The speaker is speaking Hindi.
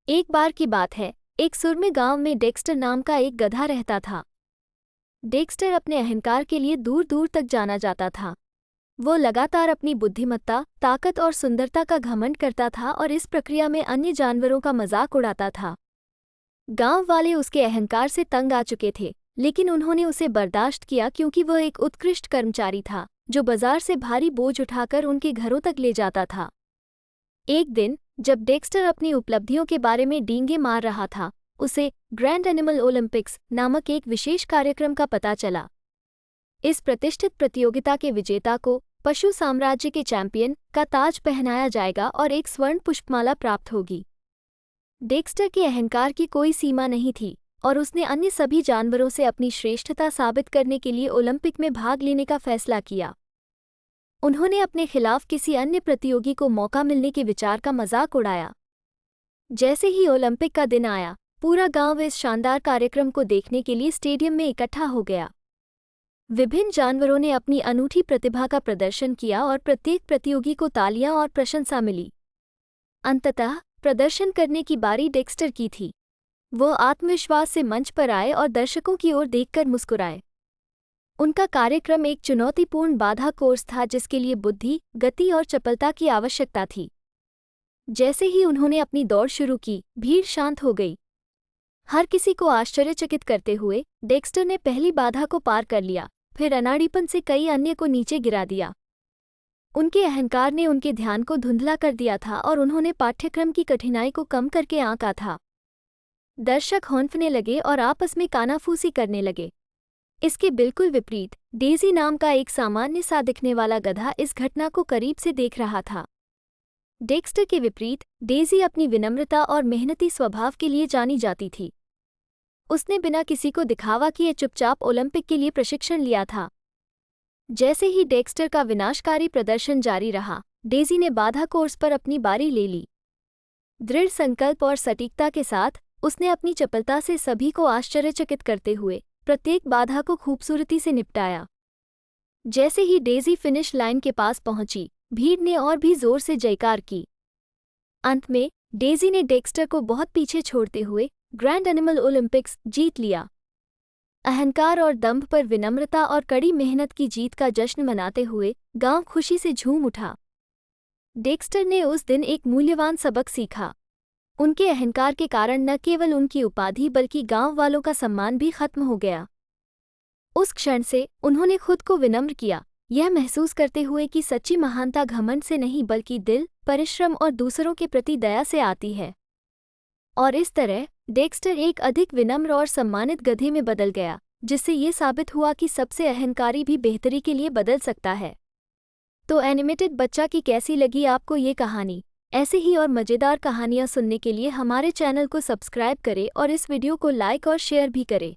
एक बार की बात है, एक सुरम्य गांव में डेक्स्टर नाम का एक गधा रहता था। डेक्स्टर अपने अहंकार के लिए दूर दूर तक जाना जाता था। वो लगातार अपनी बुद्धिमत्ता, ताकत और सुंदरता का घमंड करता था और इस प्रक्रिया में अन्य जानवरों का मजाक उड़ाता था। गांव वाले उसके अहंकार से तंग आ चुके थे, लेकिन उन्होंने उसे बर्दाश्त किया क्योंकि वह एक उत्कृष्ट कर्मचारी था जो बाजार से भारी बोझ उठाकर उनके घरों तक ले जाता था। एक दिन जब डेक्स्टर अपनी उपलब्धियों के बारे में डींगे मार रहा था, उसे ग्रैंड एनिमल ओलंपिक्स नामक एक विशेष कार्यक्रम का पता चला। इस प्रतिष्ठित प्रतियोगिता के विजेता को पशु साम्राज्य के चैंपियन का ताज पहनाया जाएगा और एक स्वर्ण पुष्पमाला प्राप्त होगी। डेक्स्टर के अहंकार की कोई सीमा नहीं थी और उसने अन्य सभी जानवरों से अपनी श्रेष्ठता साबित करने के लिए ओलंपिक में भाग लेने का फैसला किया। उन्होंने अपने खिलाफ किसी अन्य प्रतियोगी को मौका मिलने के विचार का मजाक उड़ाया। जैसे ही ओलंपिक का दिन आया, पूरा गांव इस शानदार कार्यक्रम को देखने के लिए स्टेडियम में इकट्ठा हो गया। विभिन्न जानवरों ने अपनी अनूठी प्रतिभा का प्रदर्शन किया और प्रत्येक प्रतियोगी को तालियां और प्रशंसा मिली। अंततः प्रदर्शन करने की बारी डेक्स्टर की थी। वो आत्मविश्वास से मंच पर आए और दर्शकों की ओर देखकर मुस्कुराए। उनका कार्यक्रम एक चुनौतीपूर्ण बाधा कोर्स था जिसके लिए बुद्धि, गति और चपलता की आवश्यकता थी। जैसे ही उन्होंने अपनी दौड़ शुरू की, भीड़ शांत हो गई। हर किसी को आश्चर्यचकित करते हुए डेक्स्टर ने पहली बाधा को पार कर लिया, फिर अनाड़ीपन से कई अन्य को नीचे गिरा दिया। उनके अहंकार ने उनके ध्यान को धुंधला कर दिया था और उन्होंने पाठ्यक्रम की कठिनाई को कम करके आंका था। दर्शक हौंफने लगे और आपस में कानाफूसी करने लगे। इसके बिल्कुल विपरीत डेज़ी नाम का एक सामान्य सा दिखने वाला गधा इस घटना को करीब से देख रहा था। डेक्स्टर के विपरीत डेज़ी अपनी विनम्रता और मेहनती स्वभाव के लिए जानी जाती थी। उसने बिना किसी को दिखावा किए चुपचाप ओलंपिक के लिए प्रशिक्षण लिया था। जैसे ही डेक्स्टर का विनाशकारी प्रदर्शन जारी रहा, डेज़ी ने बाधा कोर्स पर अपनी बारी ले ली। दृढ़ संकल्प और सटीकता के साथ उसने अपनी चपलता से सभी को आश्चर्यचकित करते हुए प्रत्येक बाधा को खूबसूरती से निपटाया। जैसे ही डेज़ी फिनिश लाइन के पास पहुंची, भीड़ ने और भी जोर से जयकार की। अंत में डेज़ी ने डेक्स्टर को बहुत पीछे छोड़ते हुए ग्रैंड एनिमल ओलंपिक्स जीत लिया। अहंकार और दंभ पर विनम्रता और कड़ी मेहनत की जीत का जश्न मनाते हुए गांव खुशी से झूम उठा। डेक्स्टर ने उस दिन एक मूल्यवान सबक सीखा। उनके अहंकार के कारण न केवल उनकी उपाधि बल्कि गांव वालों का सम्मान भी खत्म हो गया। उस क्षण से उन्होंने खुद को विनम्र किया, यह महसूस करते हुए कि सच्ची महानता घमंड से नहीं बल्कि दिल, परिश्रम और दूसरों के प्रति दया से आती है। और इस तरह डेक्स्टर एक अधिक विनम्र और सम्मानित गधे में बदल गया, जिससे ये साबित हुआ कि सबसे अहंकारी भी बेहतरी के लिए बदल सकता है। तो एनिमेटेड बच्चा की कैसी लगी आपको ये कहानी? ऐसे ही और मज़ेदार कहानियाँ सुनने के लिए हमारे चैनल को सब्सक्राइब करें और इस वीडियो को लाइक और शेयर भी करें।